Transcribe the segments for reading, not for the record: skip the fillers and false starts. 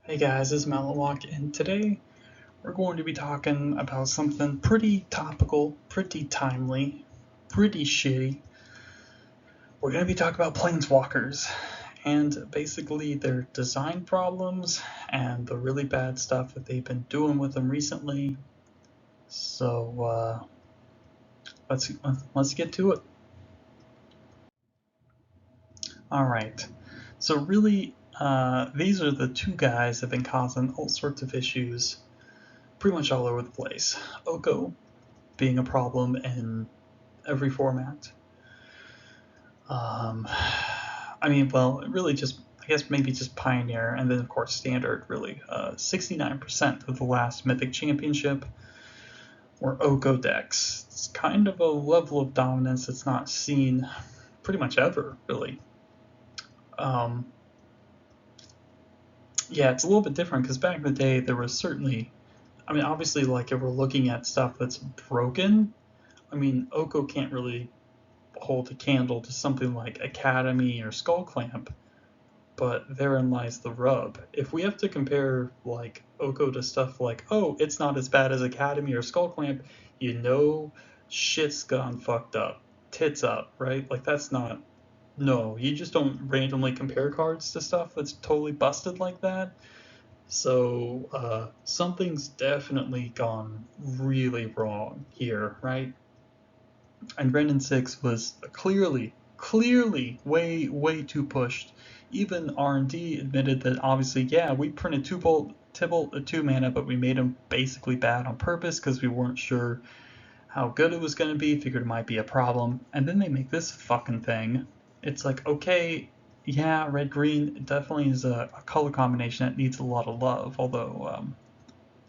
Hey guys, this is Malawak, and today we're going to be talking about something pretty topical, pretty timely, pretty shitty. We're going to be talking about Planeswalkers and basically their design problems and the really bad stuff that they've been doing with them recently. So let's get to it. All right. So really, these are the two guys that have been causing all sorts of issues pretty much all over the place. OKO being a problem in every format. Um, really just, I guess maybe just Pioneer, and then of course Standard, really. 69% of the last Mythic Championship were OKO decks. It's kind of a level of dominance that's not seen pretty much ever, really. Um, yeah, it's a little bit different because back in the day there was certainly, obviously, like if we're looking at stuff that's broken, OKO can't really hold a candle to something like Academy or Skullclamp, but therein lies the rub. If we have to compare like OKO to stuff like, oh, it's not as bad as Academy or Skullclamp, you know shit's gone fucked up. Tits up, right? Like that's not no, you just don't randomly compare cards to stuff that's totally busted like that. So something's definitely gone really wrong here, right? And Ren 6 was clearly way too pushed. Even R&D admitted that obviously, yeah, we printed Tibalt a 2 mana, but we made him basically bad on purpose because we weren't sure how good it was going to be, figured it might be a problem, and then they make this fucking thing. It's like, okay, yeah, red green definitely is a color combination that needs a lot of love, although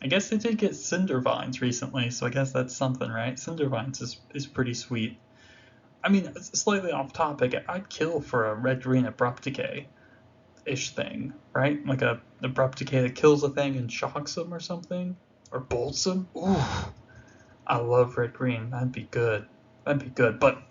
I guess they did get Cinder Vines recently, so I guess that's something, right? Cinder Vines is pretty sweet. Slightly off topic, I'd kill for a red green abrupt decay ish thing, right? Like a abrupt decay that kills a thing and shocks them or something, or bolts them. Ooh, I love red green. That'd be good. That'd be good. But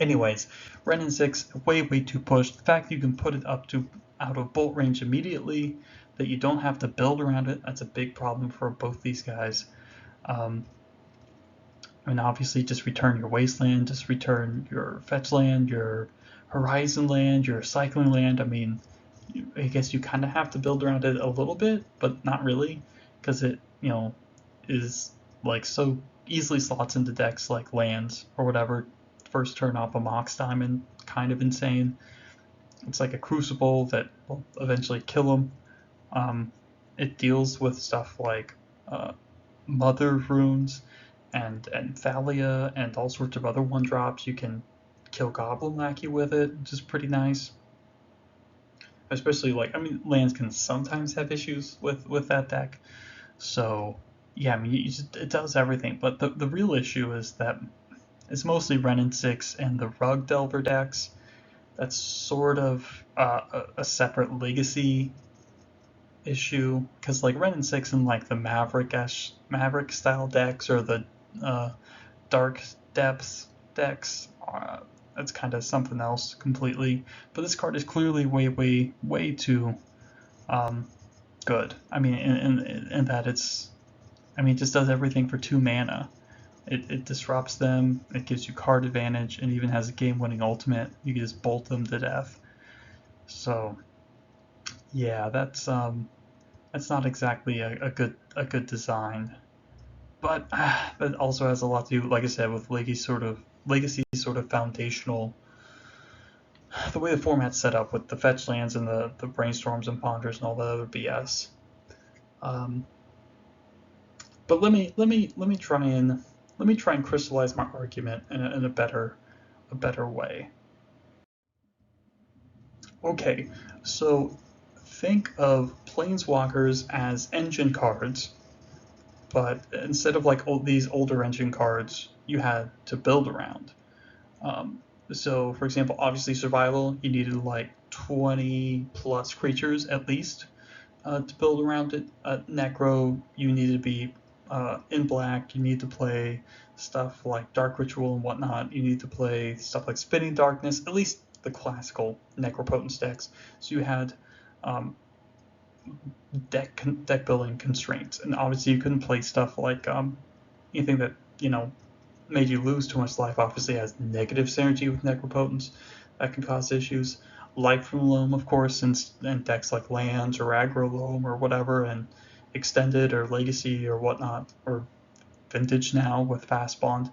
anyways, Ren 6 way too pushed. The fact that you can put it up to out of bolt range immediately, that you don't have to build around it, that's a big problem for both these guys. Um, obviously, just return your wasteland, just return your fetch land, your horizon land, your cycling land. I guess you kind of have to build around it a little bit, but not really, because it, is like so easily slots into decks like lands or whatever. First turn off a Mox Diamond, kind of insane. It's like a Crucible that will eventually kill them. Um, it deals with stuff like uh, Mother Runes and Thalia and all sorts of other one drops. You can kill Goblin Lackey with it, which is pretty nice. Especially lands can sometimes have issues with that deck. So yeah, it does everything. But the real issue is that it's mostly Ren 6 and the Rug Delver decks. That's sort of a separate legacy issue because like Ren 6 and like the Maverick style decks or the uh, Dark Depths decks. That's kind of something else completely. But this card is clearly way too um, good. In that it just does everything for 2 mana. It disrupts them, it gives you card advantage, and even has a game winning ultimate. You can just bolt them to death. So, yeah, that's not exactly a good design. But that also has a lot to do, like I said, with legacy sort of foundational, the way the format's set up with the fetch lands and the brainstorms and ponders and all that other BS. Um, but let me try and crystallize my argument in a better way. Okay, so think of Planeswalkers as engine cards, but instead of like these older engine cards, you had to build around. Um, so, for example, obviously survival, you needed like 20 plus creatures at least to build around it. Necro, you need to be in black. You need to play stuff like Dark Ritual and whatnot. You need to play stuff like Spinning Darkness, at least the classical Necropotence decks. So you had um, deck building constraints, and obviously you couldn't play stuff like anything that made you lose too much life. Obviously has negative synergy with Necropotence that can cause issues. Life from Loam, of course, and decks like Lands or Aggro Loam or whatever, and Extended or Legacy or whatnot, or Vintage now with Fast Bond.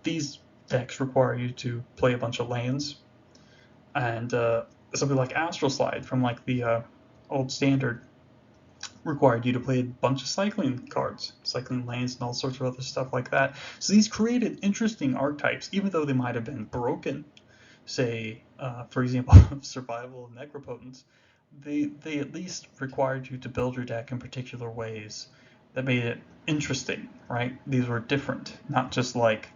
These decks require you to play a bunch of lands, and something like Astral Slide from like the old standard required you to play a bunch of cycling cards, cycling lanes, and all sorts of other stuff like that. So these created interesting archetypes, even though they might have been broken. Say, for example, Survival and Necropotence, they at least required you to build your deck in particular ways that made it interesting, right? These were different, not just like,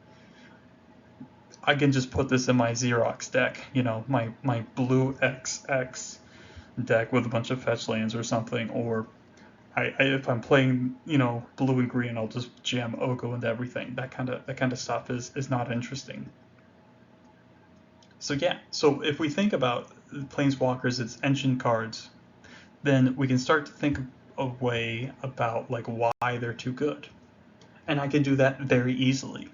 I can just put this in my Xerox deck, my blue XX deck with a bunch of fetch lands or something, or if I'm playing, blue and green, I'll just jam OKO into everything. That kind of stuff is not interesting. So yeah, so if we think about Planeswalkers as engine cards, then we can start to think a way about like why they're too good, and I can do that very easily.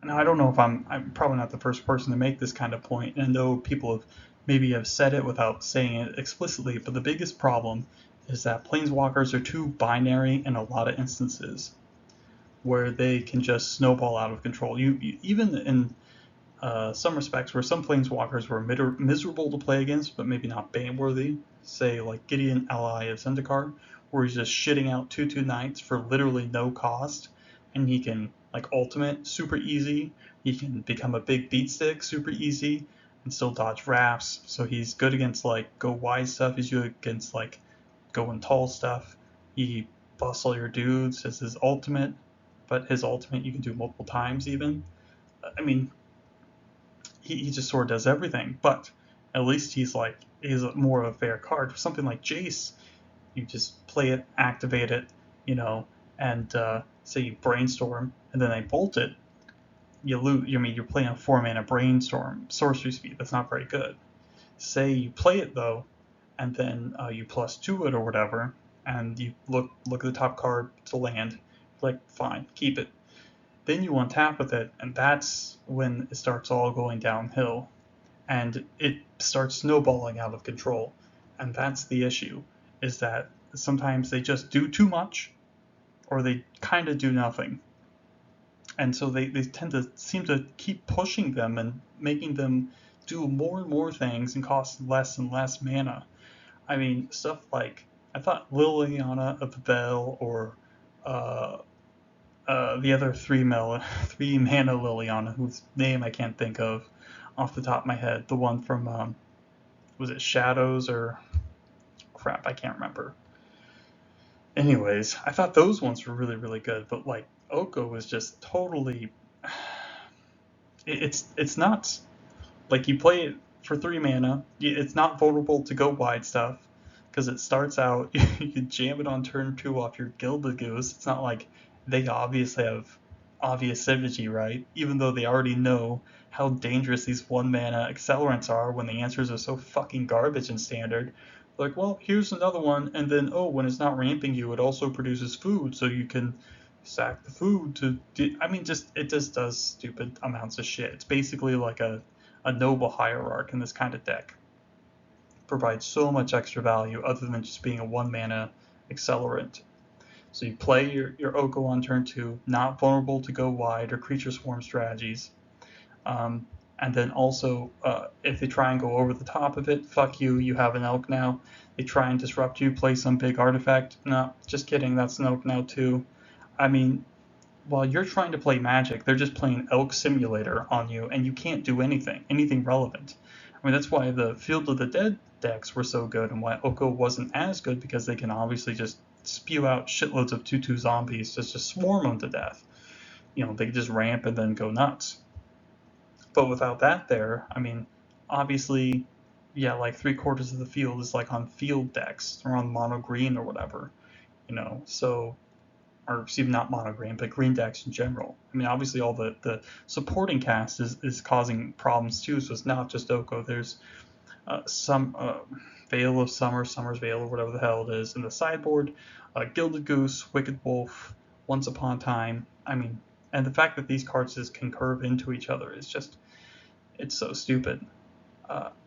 Now I don't know if I'm probably not the first person to make this kind of point, and I know people have said it without saying it explicitly, but the biggest problem is that Planeswalkers are too binary in a lot of instances, where they can just snowball out of control. You even in some respects where some Planeswalkers were miserable to play against, but maybe not ban-worthy, say like Gideon Ally of Zendikar, where he's just shitting out 2/2 knights for literally no cost, and he can like ultimate super easy, he can become a big beat stick super easy, and still dodge wraps, so he's good against like go wide stuff, he's good against like going tall stuff, he busts all your dudes as his ultimate, but his ultimate you can do multiple times even. I mean, he just sort of does everything, but at least he's more of a fair card. For something like Jace, you just play it, activate it, and say you brainstorm, and then they bolt it. You lose. You're playing a 4-mana brainstorm sorcery speed. That's not very good. Say you play it though, and then you +2 it or whatever, and you look at the top card to land. Like fine, keep it. Then you untap with it, and that's when it starts all going downhill, and it starts snowballing out of control. And that's the issue, is that sometimes they just do too much, or they kind of do nothing. And so they tend to seem to keep pushing them and making them do more and more things and cost less and less mana. I mean, stuff like, I thought Liliana of the Veil, or uh, the other 3-mana Liliana, whose name I can't think of off the top of my head. The one from, was it Shadows or crap? I can't remember. Anyways, I thought those ones were really, really good, but like OKO was just totally. It's not like you play it for 3 mana. It's not vulnerable to go wide stuff because it starts out. You can jam it on turn 2 off your Gilded Goose. It's not like they obviously have obvious synergy, right? Even though they already know how dangerous these 1-mana accelerants are when the answers are so fucking garbage in standard. Like, well, here's another one, and then, oh, when it's not ramping you, it also produces food, so you can sack the food to. I mean, it just does stupid amounts of shit. It's basically like a noble hierarch in this kind of deck. Provides so much extra value other than just being a 1-mana accelerant. So you play your OKO on turn 2, not vulnerable to go wide or creature swarm strategies. And then also, if they try and go over the top of it, fuck you, you have an elk now. They try and disrupt you, play some big artifact. No, just kidding, that's an elk now too. I mean, while you're trying to play Magic, they're just playing Elk Simulator on you, and you can't do anything relevant. I mean, that's why the Field of the Dead decks were so good, and why OKO wasn't as good, because they can obviously just spew out shitloads of 2/2 zombies, just swarm them to death. They just ramp and then go nuts. But without that there, I mean, obviously, yeah, like 3/4 of the field is like on field decks, or on mono green or whatever, so, or excuse me, not mono green, but green decks in general. I mean, obviously all the supporting cast is causing problems too, so it's not just OKO. There's some Veil of Summer, Summer's Veil, or whatever the hell it is, in the sideboard, Gilded Goose, Wicked Wolf, Once Upon a Time. I mean, and the fact that these cards just can curve into each other is just, it's so stupid.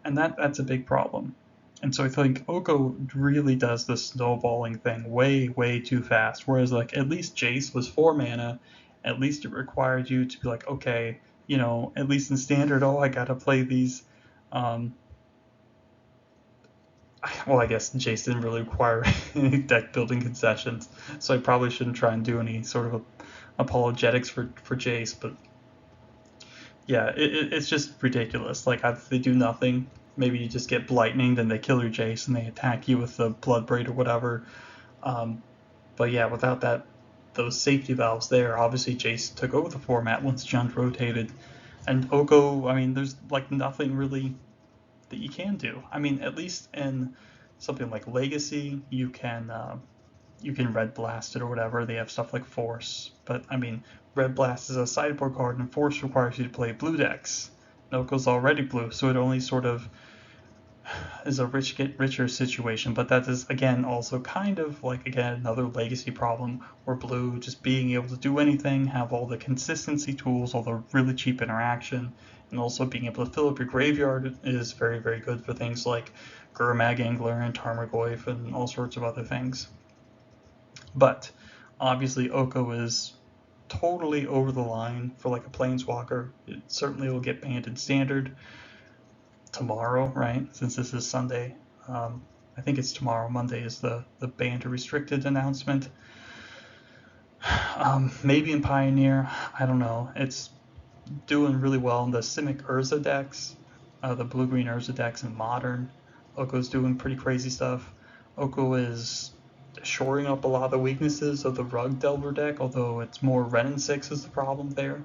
And that's a big problem. And so I think OKO really does the snowballing thing way too fast. Whereas like at least Jace was 4 mana, at least it required you to be like, okay, at least in standard, oh, I gotta play these. Well, I guess Jace didn't really require any deck building concessions, so I probably shouldn't try and do any sort of apologetics for Jace. But yeah, it's just ridiculous. Like, if they do nothing, maybe you just get Blightning, then they kill your Jace and they attack you with the Bloodbraid or whatever. But yeah, without those safety valves there, obviously Jace took over the format once Jund rotated. And OKO, I mean, there's like nothing really that you can do. I mean, at least in something like Legacy, you can Red Blast it or whatever. They have stuff like Force, but I mean, Red Blast is a sideboard card, and Force requires you to play blue decks. Noko's already blue, so it only sort of is a rich get richer situation. But that is again also kind of like another Legacy problem where blue just being able to do anything, have all the consistency tools, all the really cheap interaction, and also being able to fill up your graveyard is very good for things like Gurmag Angler and Tarmogoyf and all sorts of other things. But obviously OKO is totally over the line for like a Planeswalker. It certainly will get banned in Standard tomorrow, right? Since this is Sunday. I think it's tomorrow. Monday is the banned or restricted announcement. Maybe in Pioneer. I don't know. It's doing really well in the Simic Urza decks, the blue-green Urza decks in Modern. OKO's doing pretty crazy stuff. OKO is shoring up a lot of the weaknesses of the Rug Delver deck, although it's more Ren 6 is the problem there.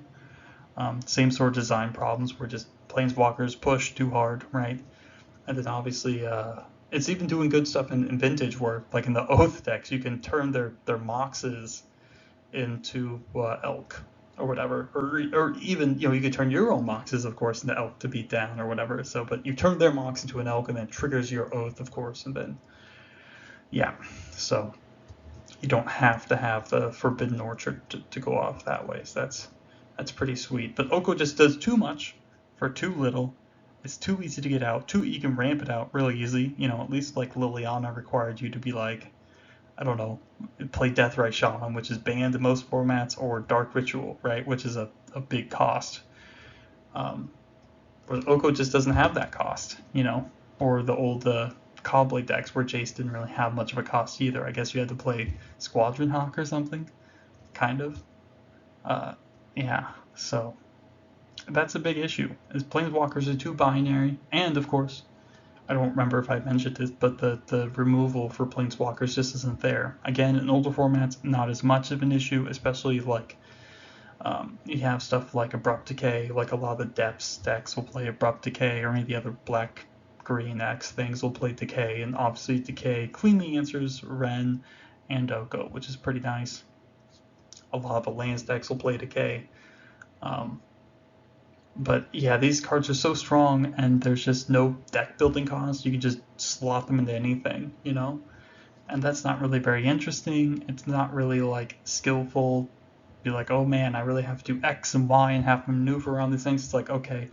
Same sort of design problems where just Planeswalkers push too hard, right? And then obviously it's even doing good stuff in Vintage where, like in the Oath decks, you can turn their Moxes into Elk or whatever, or even you could turn your own Moxes, of course, into Elk to beat down or whatever. So, but you turn their Mox into an Elk and then triggers your Oath, of course, and then yeah, so you don't have to have the Forbidden Orchard to go off that way. So that's pretty sweet. But OKO just does too much for too little. It's too easy to get out. You can ramp it out really easy. At least like Liliana required you to be like, I don't know, play Deathrite Shaman, which is banned in most formats, or Dark Ritual, right, which is a big cost. But OKO just doesn't have that cost, or the old Cobblade decks where Jace didn't really have much of a cost either. I guess you had to play Squadron Hawk or something, kind of. Yeah, so that's a big issue. Is Planeswalkers are too binary, and of course, I don't remember if I mentioned this, but the removal for Planeswalkers just isn't there. Again, in older formats, not as much of an issue, especially like you have stuff like Abrupt Decay, like a lot of the Depths decks will play Abrupt Decay, or any of the other black-green X things will play Decay, and obviously Decay cleanly answers Ren and OKO, which is pretty nice. A lot of the lands decks will play Decay. But yeah, these cards are so strong, and there's just no deck building cost. You can just slot them into anything, and that's not really very interesting. It's not really like skillful. Be like, oh man, I really have to do X and Y and have to maneuver around these things. It's like, okay,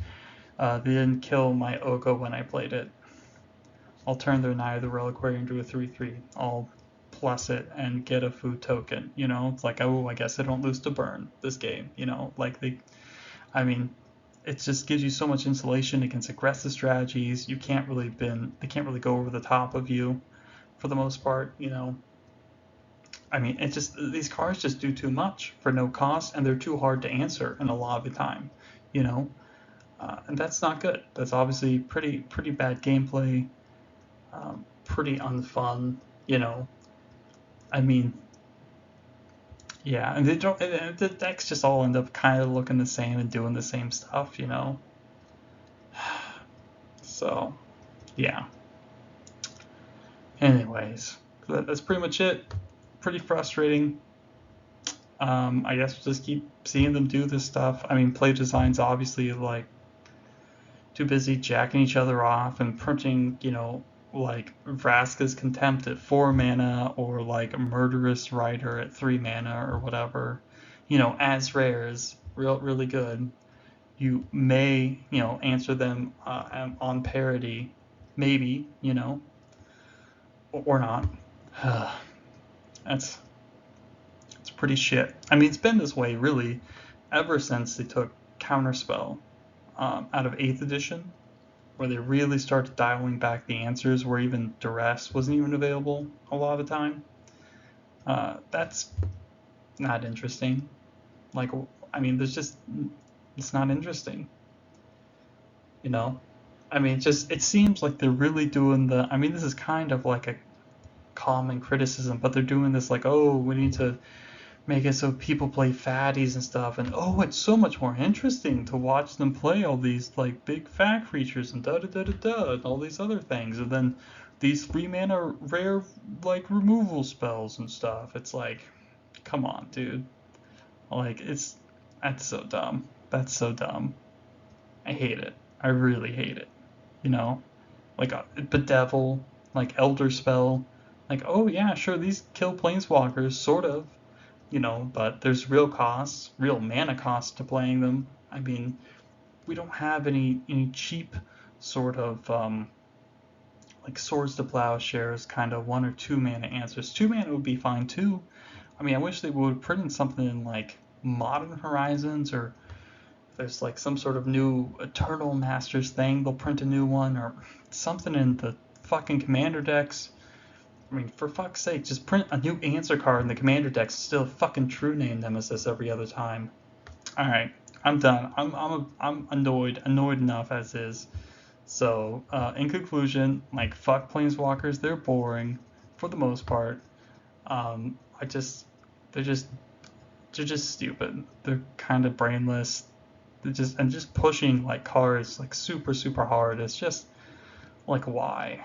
they didn't kill my OKO when I played it. I'll turn their Eye of the Reliquary into a 3/3. I'll plus it and get a food token. It's like, oh, I guess I don't lose to burn this game. It just gives you so much insulation against aggressive strategies. They can't really go over the top of you for the most part, these cards just do too much for no cost, and they're too hard to answer in a lot of the time, and that's not good. That's obviously pretty bad gameplay, pretty unfun, Yeah, and the decks just all end up kind of looking the same and doing the same stuff, So, yeah. Anyways, that's pretty much it. Pretty frustrating. I guess we'll just keep seeing them do this stuff. Play design's obviously like too busy jacking each other off and printing, like Vraska's Contempt at 4 mana, or like Murderous Rider at 3 mana, or whatever, as rares, really good. You may, answer them on parity, maybe, or not. That's it's pretty shit. I mean, it's been this way really ever since they took Counterspell out of 8th edition, where they really started dialing back the answers, where even Duress wasn't even available a lot of the time. That's not interesting. Like, I mean, it's not interesting. I mean, it seems like they're really doing I mean, this is kind of like a common criticism, but they're doing this like, oh, we need to make it so people play fatties and stuff, and oh, it's so much more interesting to watch them play all these like big fat creatures and da da da da da and all these other things, and then these 3 mana rare like removal spells and stuff. It's like, come on, dude. Like, that's so dumb. That's so dumb. I hate it. I really hate it. You know, like Bedevil, like Elder Spell, like, oh yeah, sure, these kill planeswalkers, sort of, but there's real costs, real mana costs to playing them. I mean, we don't have any cheap sort of like Swords to Plowshares kind of 1 or 2 mana answers. 2 mana would be fine too. I mean, I wish they would print in something in like Modern Horizons, or if there's like some sort of new Eternal Masters thing, they'll print a new one, or something in the fucking Commander decks. I mean, for fuck's sake, just print a new answer card in the Commander decks. Still fucking True Name Nemesis every other time. All right, I'm done. I'm annoyed enough as is. So, in conclusion, like, fuck Planeswalkers. They're boring for the most part. I just they're just they're just stupid. They're kind of brainless. Just pushing like cards like super hard. It's just like, why?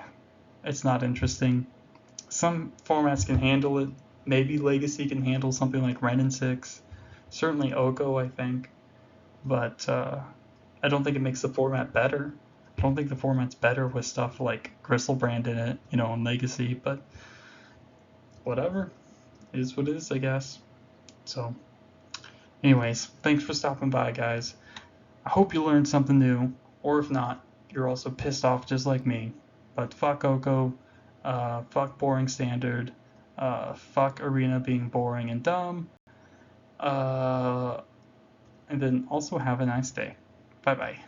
It's not interesting. Some formats can handle it. Maybe Legacy can handle something like Ren and 6. Certainly OKO, I think. But I don't think it makes the format better. I don't think the format's better with stuff like Gristlebrand in it, in Legacy. But whatever. It is what it is, I guess. So, anyways, thanks for stopping by, guys. I hope you learned something new. Or if not, you're also pissed off just like me. But fuck OKO. Fuck boring standard. Fuck arena being boring and dumb. And then also have a nice day. Bye bye.